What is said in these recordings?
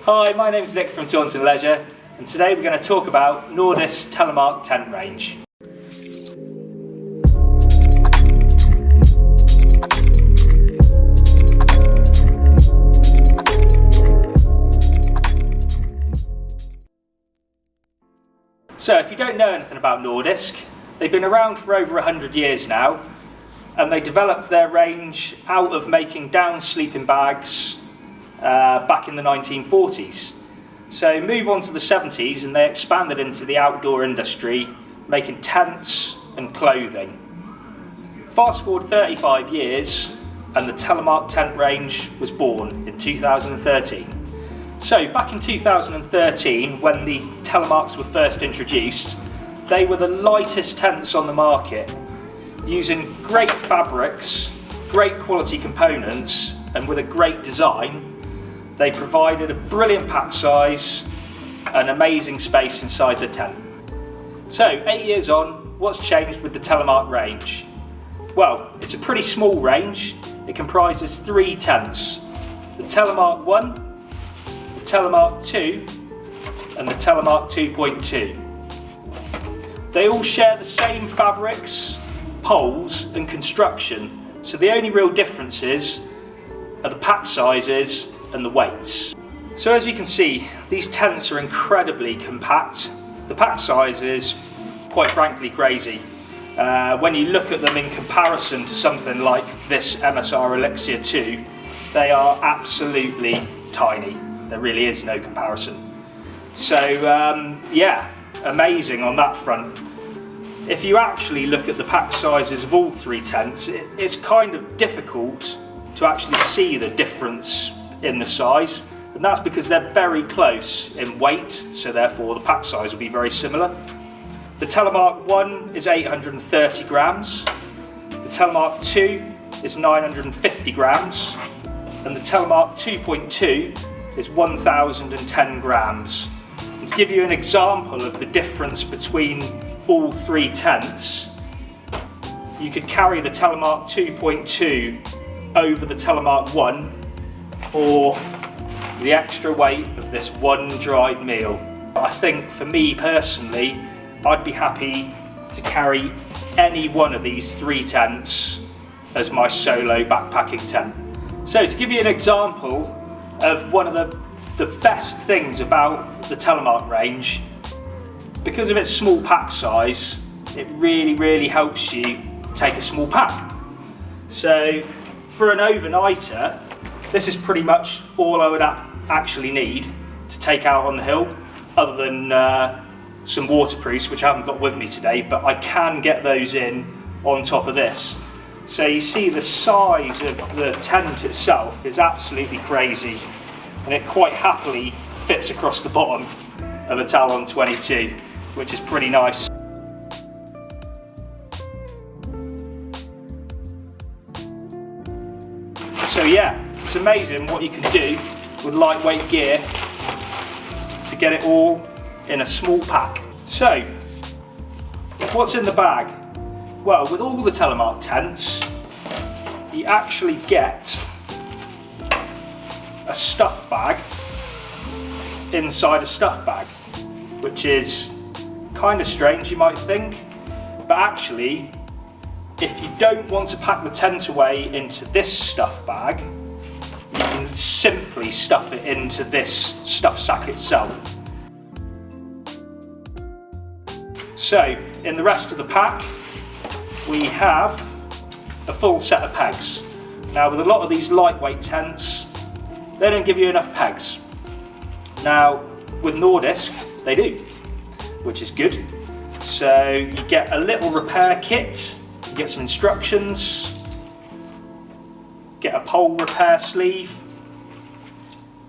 Hi, my name is Nick from Taunton Leisure, and today we're going to talk about Nordisk Telemark tent range. So if you don't know anything about Nordisk, they've been around for over 100 years now, and they developed their range out of making down sleeping bags back in the 1940s. So move on to the 70s and they expanded into the outdoor industry, making tents and clothing. Fast forward 35 years and the Telemark tent range was born in 2013. So back in 2013, when the Telemarks were first introduced, they were the lightest tents on the market, using great fabrics, great quality components, and with a great design. They provided a brilliant pack size and amazing space inside the tent. So 8 years on, what's changed with the Telemark range? Well, it's a pretty small range. It comprises 3 tents: the Telemark 1, the Telemark 2 and the Telemark 2.2. They all share the same fabrics, poles and construction, so the only real differences are the pack sizes and the weights. So as you can see, these tents are incredibly compact. The pack size is quite frankly crazy. When you look at them in comparison to something like this MSR Elixir 2, they are absolutely tiny. There really is no comparison. So yeah, amazing on that front. If you actually look at the pack sizes of all 3 tents, it's kind of difficult to actually see the difference in the size, and that's because they're very close in weight, so therefore the pack size will be very similar. The Telemark 1 is 830 grams, the Telemark 2 is 950 grams, and the Telemark 2.2 is 1010 grams. And to give you an example of the difference between all 3 tents, you could carry the Telemark 2.2 over the Telemark 1 for the extra weight of this one dried meal. I think for me personally, I'd be happy to carry any one of these 3 tents as my solo backpacking tent. So to give you an example of one of the best things about the Telemark range, because of its small pack size, it really helps you take a small pack. So for an overnighter, this is pretty much all I would actually need to take out on the hill, other than some waterproofs, which I haven't got with me today, but I can get those in on top of this. So you see the size of the tent itself is absolutely crazy, and it quite happily fits across the bottom of a Talon 22, which is pretty nice. So yeah, it's amazing what you can do with lightweight gear to get it all in a small pack. So, what's in the bag? Well, with all the Telemark tents, you actually get a stuff bag inside a stuff bag, which is kind of strange, you might think, but actually, if you don't want to pack the tent away into this stuff bag, you can simply stuff it into this stuff sack itself. So, in the rest of the pack, we have a full set of pegs. Now, with a lot of these lightweight tents, they don't give you enough pegs. Now, with Nordisk, they do, which is good. So, you get a little repair kit, you get some instructions, get a pole repair sleeve,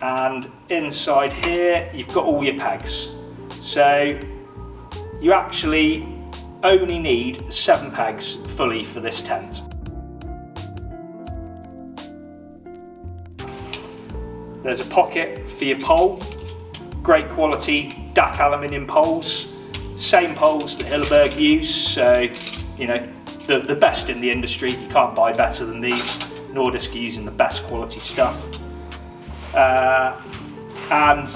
and inside here you've got all your pegs. So you actually only need 7 pegs fully for this tent. There's a pocket for your pole, great quality DAC aluminium poles, same poles that Hilleberg use, so you know, the best in the industry. You can't buy better than these. Nordisk are using the best quality stuff. And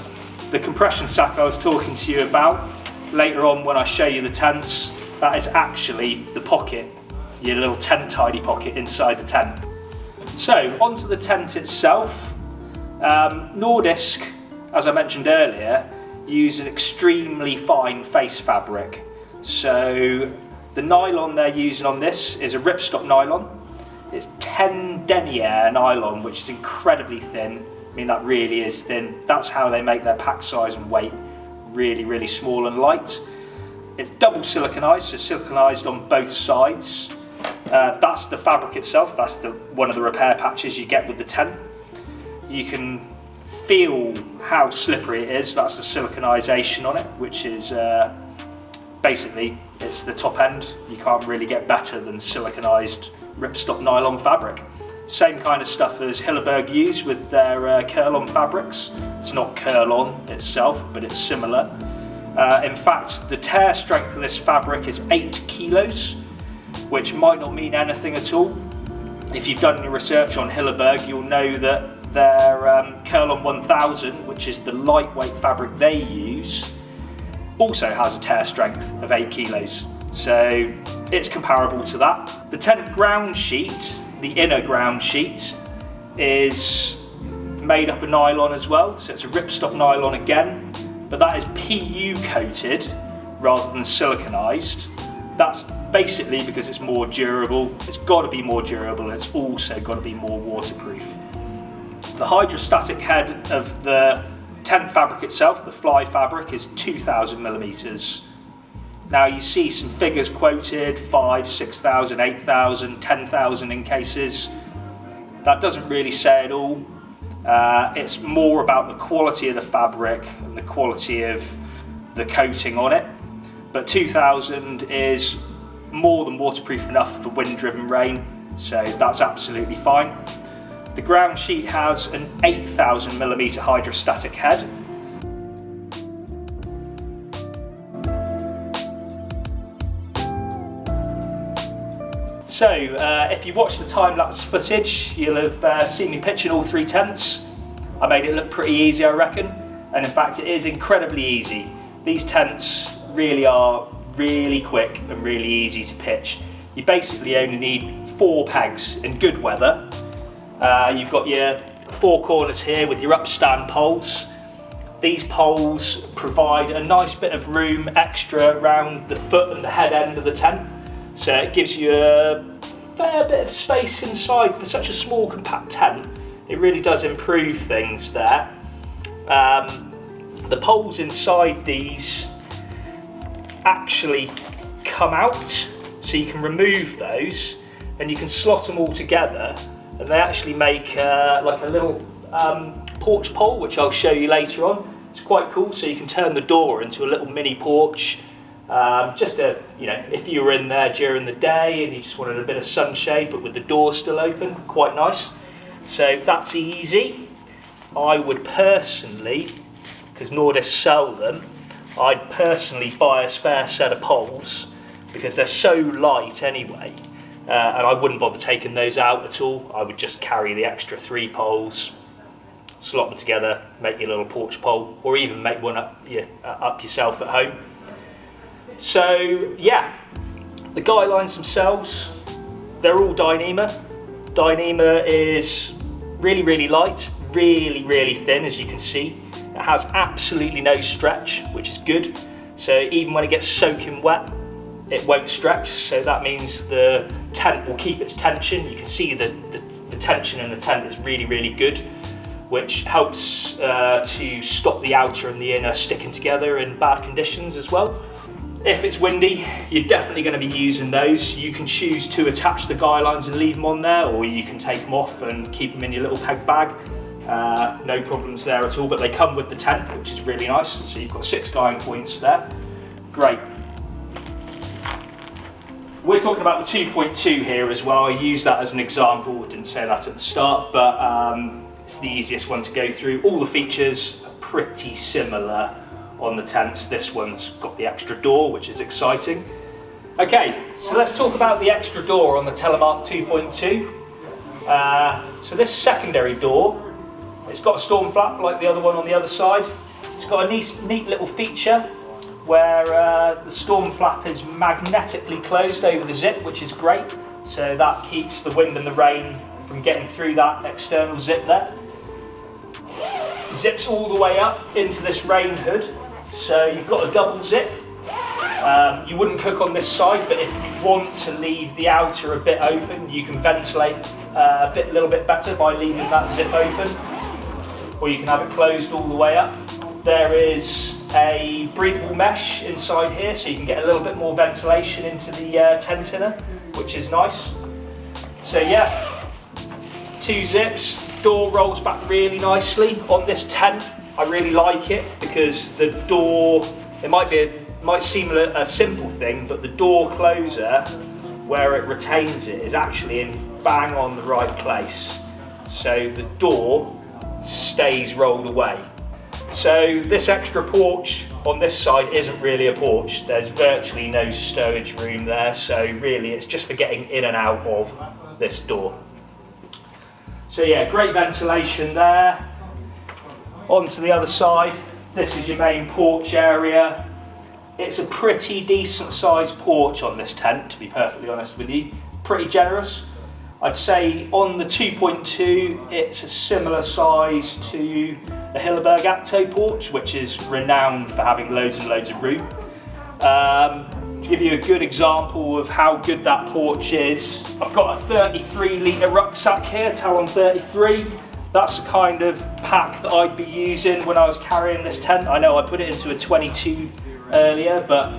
the compression sack I was talking to you about later on when I show you the tents, that is actually the pocket, your little tent tidy pocket inside the tent. So onto the tent itself. Nordisk, as I mentioned earlier, use an extremely fine face fabric. So the nylon they're using on this is a ripstop nylon. It's 10 denier nylon, which is incredibly thin. I mean, that really is thin. That's how they make their pack size and weight, really, really small and light. It's double siliconized, so siliconized on both sides. That's the fabric itself. That's one of the repair patches you get with the tent. You can feel how slippery it is. That's the siliconization on it, which is basically, it's the top end. You can't really get better than siliconized ripstop nylon fabric. Same kind of stuff as Hilleberg use with their curl-on fabrics. It's not curl-on itself, but it's similar. In fact, the tear strength of this fabric is 8 kilos, which might not mean anything at all. If you've done any research on Hilleberg, you'll know that their Curl-On 1000, which is the lightweight fabric they use, also has a tear strength of 8 kilos. So it's comparable to that. The tent ground sheet, the inner ground sheet, is made up of nylon as well. So it's a ripstop nylon again, but that is PU coated rather than siliconized. That's basically because it's more durable. It's got to be more durable. It's also got to be more waterproof. The hydrostatic head of the tent fabric itself, the fly fabric, is 2,000 millimeters. Now you see some figures quoted, 5, 6,000, 8,000, 10,000 in cases. That doesn't really say it all. It's more about the quality of the fabric and the quality of the coating on it. But 2,000 is more than waterproof enough for wind-driven rain, so that's absolutely fine. The ground sheet has an 8,000 millimeter hydrostatic head. So, if you watch the time-lapse footage, you'll have seen me pitching all 3 tents. I made it look pretty easy, I reckon, and in fact it is incredibly easy. These tents really are really quick and really easy to pitch. You basically only need 4 pegs in good weather. You've got your 4 corners here with your upstand poles. These poles provide a nice bit of room extra around the foot and the head end of the tent. So it gives you a fair bit of space inside for such a small compact tent. It really does improve things there. The poles inside these actually come out, so you can remove those and you can slot them all together, and they actually make like a little porch pole, which I'll show you later on. It's quite cool, so you can turn the door into a little mini porch. Just if you were in there during the day and you just wanted a bit of sunshade but with the door still open, quite nice. So that's easy. I would personally, because Nordisk sell them, I'd personally buy a spare set of poles because they're so light anyway, and I wouldn't bother taking those out at all. I would just carry the extra 3 poles, slot them together, make your little porch pole, or even make one up yourself at home. So yeah, the guy lines themselves, they're all Dyneema. Dyneema is really, really light, really, really thin, as you can see. It has absolutely no stretch, which is good. So even when it gets soaking wet, it won't stretch. So that means the tent will keep its tension. You can see the tension in the tent is really, really good, which helps to stop the outer and the inner sticking together in bad conditions as well. If it's windy, you're definitely going to be using those. You can choose to attach the guy lines and leave them on there, or you can take them off and keep them in your little peg bag. No problems there at all, but they come with the tent, which is really nice. So you've got 6 guying points there. Great. We're talking about the 2.2 here as well. I use that as an example. I didn't say that at the start, but it's the easiest one to go through. All the features are pretty similar on the tents. This one's got the extra door, which is exciting. Okay, so let's talk about the extra door on the Telemark 2.2. So this secondary door It's got a storm flap like the other one on the other side. It's got a neat little feature where the storm flap is magnetically closed over the zip, which is great. So that keeps the wind and the rain from getting through that external zip there. Zips all the way up into this rain hood. So you've got a double zip. You wouldn't cook on this side, but if you want to leave the outer a bit open, you can ventilate a little bit better by leaving that zip open. Or you can have it closed all the way up. There is a breathable mesh inside here, so you can get a little bit more ventilation into the tent inner, which is nice. So yeah, 2 zips, door rolls back really nicely. On this tent, I really like it because the door, it might seem a simple thing, but the door closer, where it retains it, is actually in bang on the right place. So the door stays rolled away. So this extra porch on this side isn't really a porch. There's virtually no stowage room there, so really it's just for getting in and out of this door. So yeah, great ventilation there. Onto the other side, this is your main porch area. It's a pretty decent sized porch on this tent, to be perfectly honest with you. Pretty generous. I'd say on the 2.2, it's a similar size to the Hilleberg Acto porch, which is renowned for having loads and loads of room. To give you a good example of how good that porch is, I've got a 33 litre rucksack here, Talon 33. That's the kind of pack that I'd be using when I was carrying this tent. I know I put it into a 22 earlier, but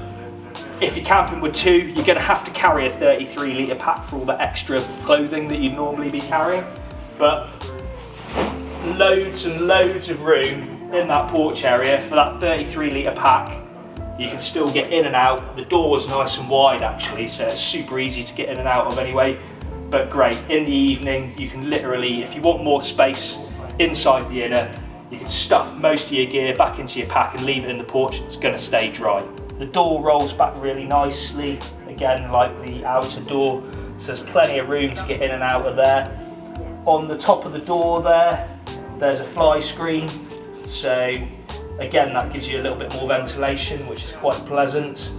if you're camping with 2, you're going to have to carry a 33 litre pack for all the extra clothing that you'd normally be carrying. But loads and loads of room in that porch area for that 33 litre pack. You can still get in and out. The door's nice and wide actually, so it's super easy to get in and out of anyway. But great, in the evening you can literally, if you want more space inside the inner, you can stuff most of your gear back into your pack and leave it in the porch. It's going to stay dry. The door rolls back really nicely, again like the outer door, so there's plenty of room to get in and out of there. On the top of the door there's a fly screen, so again that gives you a little bit more ventilation, which is quite pleasant.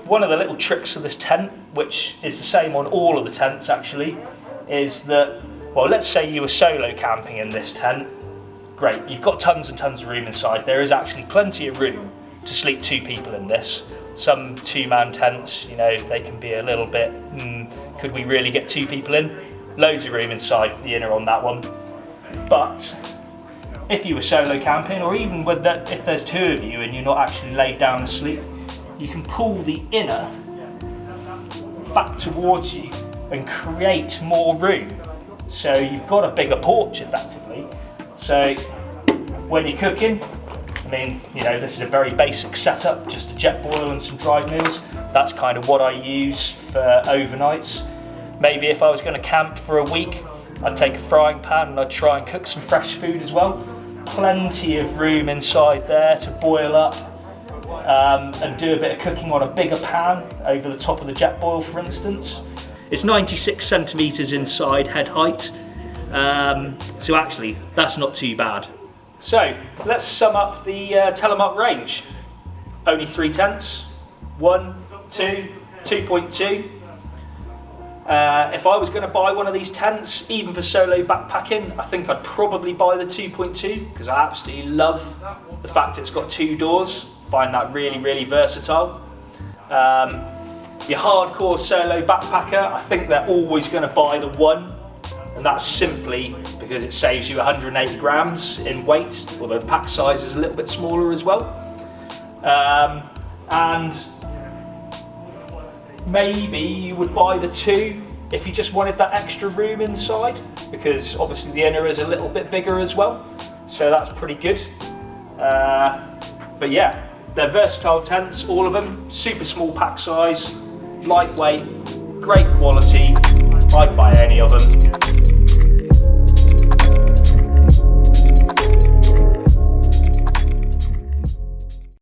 One of the little tricks of this tent, which is the same on all of the tents actually, is that, well, let's say you were solo camping in this tent. Great, you've got tons and tons of room inside. There is actually plenty of room to sleep 2 people in this. Some 2-man tents, you know, they can be a little bit, could we really get 2 people in? Loads of room inside the inner on that one. But if you were solo camping, or even if there's 2 of you and you're not actually laid down to sleep, you can pull the inner back towards you and create more room. So you've got a bigger porch effectively. So when you're cooking, I mean, you know, this is a very basic setup, just a jet boil and some dry meals. That's kind of what I use for overnights. Maybe if I was going to camp for a week, I'd take a frying pan and I'd try and cook some fresh food as well. Plenty of room inside there to boil up and do a bit of cooking on a bigger pan over the top of the jet boil, for instance. It's 96 centimetres inside head height. So actually, that's not too bad. So let's sum up the Telemark range. Only 3 tents, 1, 2, 2.2. If I was going to buy one of these tents, even for solo backpacking, I think I'd probably buy the 2.2 because I absolutely love the fact it's got 2 doors. Find that really, really versatile. Your hardcore solo backpacker, I think they're always going to buy the 1. And that's simply because it saves you 180 grams in weight, although the pack size is a little bit smaller as well. And maybe you would buy the 2 if you just wanted that extra room inside, because obviously the inner is a little bit bigger as well, so that's pretty good. But yeah, they're versatile tents, all of them, super small pack size, lightweight, great quality. I'd buy any of them.